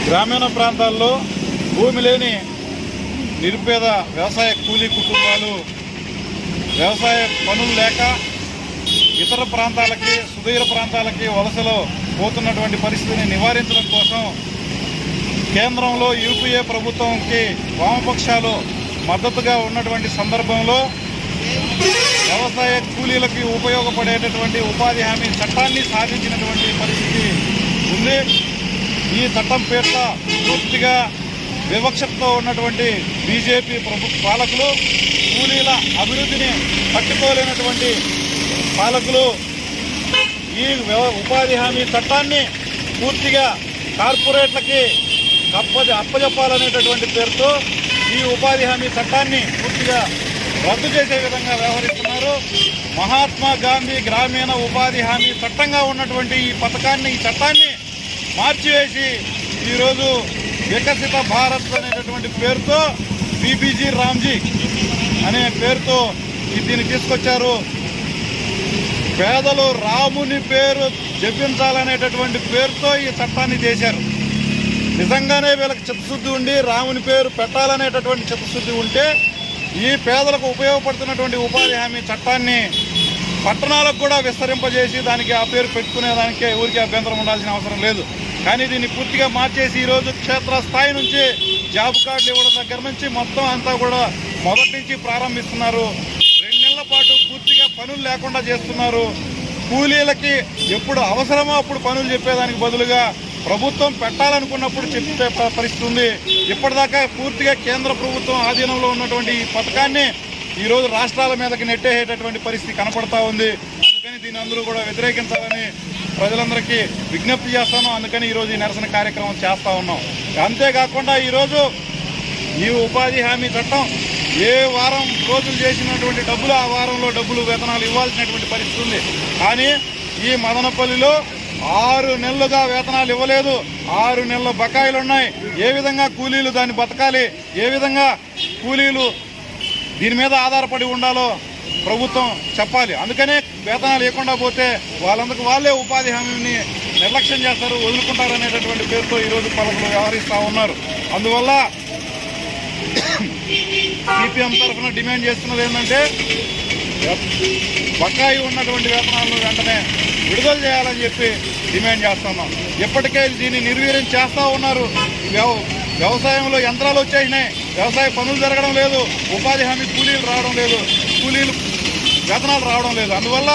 గ్రామీణ ప్రాంతాల్లో భూమి లేని నిరుపేద వ్యవసాయ కూలీ కుటుంబాలు వ్యవసాయ పనులు లేక ఇతర ప్రాంతాలకి సుదూర ప్రాంతాలకి వలసలో పోతున్నటువంటి పరిస్థితిని నివారించడం కోసం కేంద్రంలో యూపీఏ ప్రభుత్వంకి వామపక్షాలు మద్దతుగా ఉన్నటువంటి సందర్భంలో వ్యవసాయ కూలీలకి ఉపయోగపడేటటువంటి ఉపాధి హామీ చట్టాన్ని సాధించినటువంటి పరిస్థితి ఉంది. ఈ చట్టం పేరిట పూర్తిగా వివక్షతో ఉన్నటువంటి బీజేపీ పాలకులు కూలీల అభివృద్ధిని పట్టుకోలేనటువంటి పాలకులు ఈ ఉపాధి హామీ చట్టాన్ని పూర్తిగా కార్పొరేట్లకి అప్పజెప్పాలనేటటువంటి పేరుతో ఈ ఉపాధి హామీ చట్టాన్ని పూర్తిగా రద్దు చేసే విధంగా వ్యవహరిస్తున్నారు. మహాత్మా గాంధీ గ్రామీణ ఉపాధి హామీ చట్టంగా ఉన్నటువంటి ఈ పథకాన్ని ఈ చట్టాన్ని మార్చివేసి ఈరోజు వికసిత భారత్ అనేటటువంటి పేరుతో బీబీజీ రామ్జీ అనే పేరుతో దీన్ని తీసుకొచ్చారు. పేదలు రాముని పేరు జపించాలనేటటువంటి పేరుతో ఈ చట్టాన్ని చేశారు. నిజంగానే వీళ్ళకి చిత్తశుద్ధి ఉండి రాముని పేరు పెట్టాలనేటటువంటి చిత్తశుద్ధి ఉంటే ఈ పేదలకు ఉపయోగపడుతున్నటువంటి ఉపాధి హామీ చట్టాన్ని పట్టణాలకు కూడా విస్తరింపజేసి దానికి ఆ పేరు పెట్టుకునేదానికే ఊరికి అభ్యంతరం ఉండాల్సిన అవసరం లేదు. కానీ దీన్ని పూర్తిగా మార్చేసి ఈరోజు క్షేత్రస్థాయి నుంచి జాబ్ కార్డులు ఇవ్వడం దగ్గర నుంచి మొత్తం అంతా కూడా మొదటి నుంచి ప్రారంభిస్తున్నారు. 2 నెలల పాటు పూర్తిగా పనులు లేకుండా చేస్తున్నారు. కూలీలకి ఎప్పుడు అవసరమో అప్పుడు పనులు చెప్పేదానికి బదులుగా ప్రభుత్వం పెట్టాలనుకున్నప్పుడు చెప్పే పరిస్థితి ఉంది. ఇప్పటిదాకా పూర్తిగా కేంద్ర ప్రభుత్వం ఆధీనంలో ఉన్నటువంటి ఈ పథకాన్ని ఈరోజు రాష్ట్రాల మీదకి నెట్టేటటువంటి పరిస్థితి కనపడతా ఉంది. అందుకని దీన్ని అందరూ కూడా వ్యతిరేకించాలని ప్రజలందరికీ విజ్ఞప్తి చేస్తాను. అందుకని ఈరోజు ఈ నిరసన కార్యక్రమం చేస్తూ ఉన్నాం. అంతేకాకుండా ఈరోజు ఈ ఉపాధి హామీ చట్టం ఏ వారం రోజులు చేసినటువంటి డబ్బులు ఆ వారంలో డబ్బులు వేతనాలు ఇవ్వాల్సినటువంటి పరిస్థితి ఉంది. కానీ ఈ మదనపల్లిలో 6 నెలలుగా వేతనాలు ఇవ్వలేదు. 6 నెలల బకాయిలు ఉన్నాయి. ఏ విధంగా కూలీలు దాన్ని బతకాలి, ఏ విధంగా కూలీలు దీని మీద ఆధారపడి ఉండాలో ప్రభుత్వం చెప్పాలి. అందుకనే వేతనాలు ఇవ్వకుండా పోతే వాళ్ళందరికీ వాళ్ళే ఉపాధి హామీని నిర్లక్ష్యం చేస్తారు, వదులుకుంటారనేటటువంటి పేరుతో ఈరోజు పాలకులు వ్యవహరిస్తూ ఉన్నారు. అందువల్ల సిపిఎం తరఫున డిమాండ్ చేస్తున్నది ఏంటంటే బకాయి ఉన్నటువంటి వేతనాలను వెంటనే విడుదల చేయాలని చెప్పి డిమాండ్ చేస్తున్నాం. ఇప్పటికే దీన్ని నిర్వీర్యం చేస్తూ ఉన్నారు. వ్యవసాయంలో యంత్రాలు వచ్చేసినాయి, వ్యవసాయ పనులు జరగడం లేదు, ఉపాధి హామీ కూలీలు రావడం లేదు, కూలీలు వేతనాలు రావడం లేదు. అందువల్ల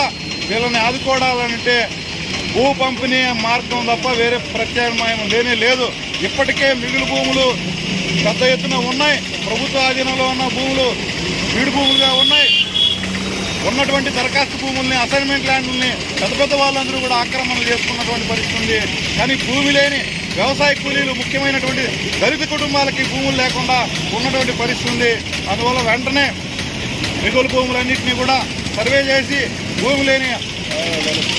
వీళ్ళని ఆదుకోవాలంటే భూ పంపిణీ మార్గం తప్ప వేరే ప్రత్యామ్నాయం లేనే లేదు. ఇప్పటికే మిగులు భూములు పెద్ద ఎత్తున ఉన్నాయి. ప్రభుత్వ ఆధీనంలో ఉన్న భూములు బీడు భూములుగా ఉన్నాయి. ఉన్నటువంటి దరఖాస్తు భూముల్ని, అసైన్మెంట్ ల్యాండ్లని పెద్ద వాళ్ళందరూ కూడా ఆక్రమణలు చేసుకున్నటువంటి పరిస్థితి ఉంది. కానీ భూమి లేని వ్యవసాయ కూలీలు ముఖ్యమైనటువంటి దళిత కుటుంబాలకి భూములు లేకుండా ఉన్నటువంటి పరిస్థితి ఉంది. అందువల్ల వెంటనే మిగులు భూములన్నింటినీ కూడా సర్వే చేసి భూమి లేని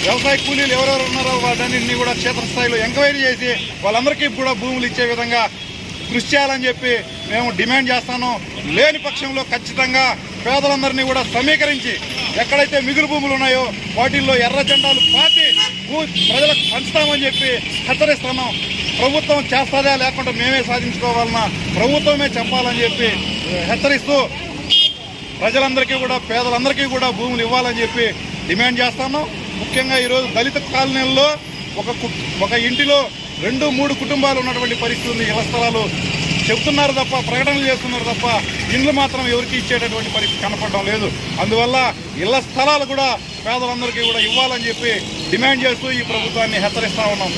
వ్యవసాయ కూలీలు ఎవరెవరు ఉన్నారో వాటన్నింటినీ కూడా క్షేత్రస్థాయిలో ఎంక్వైరీ చేసి వాళ్ళందరికీ కూడా భూములు ఇచ్చే విధంగా కృషి చేయాలని చెప్పి మేము డిమాండ్ చేస్తాను. లేని పక్షంలో ఖచ్చితంగా పేదలందరినీ కూడా సమీకరించి ఎక్కడైతే మిగులు భూములు ఉన్నాయో వాటిల్లో ఎర్ర జెండాలు పాతి ప్రజలకు పంచుతామని చెప్పి హెచ్చరిస్తున్నాం. ప్రభుత్వం చేస్తుందా లేకుండా మేమే సాధించుకోవాలన్నా ప్రభుత్వమే చెప్పాలని చెప్పి హెచ్చరిస్తూ ప్రజలందరికీ కూడా పేదలందరికీ కూడా భూములు ఇవ్వాలని చెప్పి డిమాండ్ చేస్తాను. ముఖ్యంగా ఈరోజు దళిత కాలనీల్లో ఒక ఇంటిలో 2-3 కుటుంబాలు ఉన్నటువంటి పరిస్థితి ఉంది. ఇళ్ల స్థలాలు చెబుతున్నారు తప్ప, ప్రకటనలు చేస్తున్నారు తప్ప ఇండ్లు మాత్రం ఎవరికి ఇచ్చేటటువంటి పరిస్థితి కనపడడం లేదు. అందువల్ల ఇళ్ల స్థలాలు కూడా పేదలందరికీ కూడా ఇవ్వాలని చెప్పి డిమాండ్ చేస్తూ ఈ ప్రభుత్వాన్ని హెచ్చరిస్తా ఉన్నాం.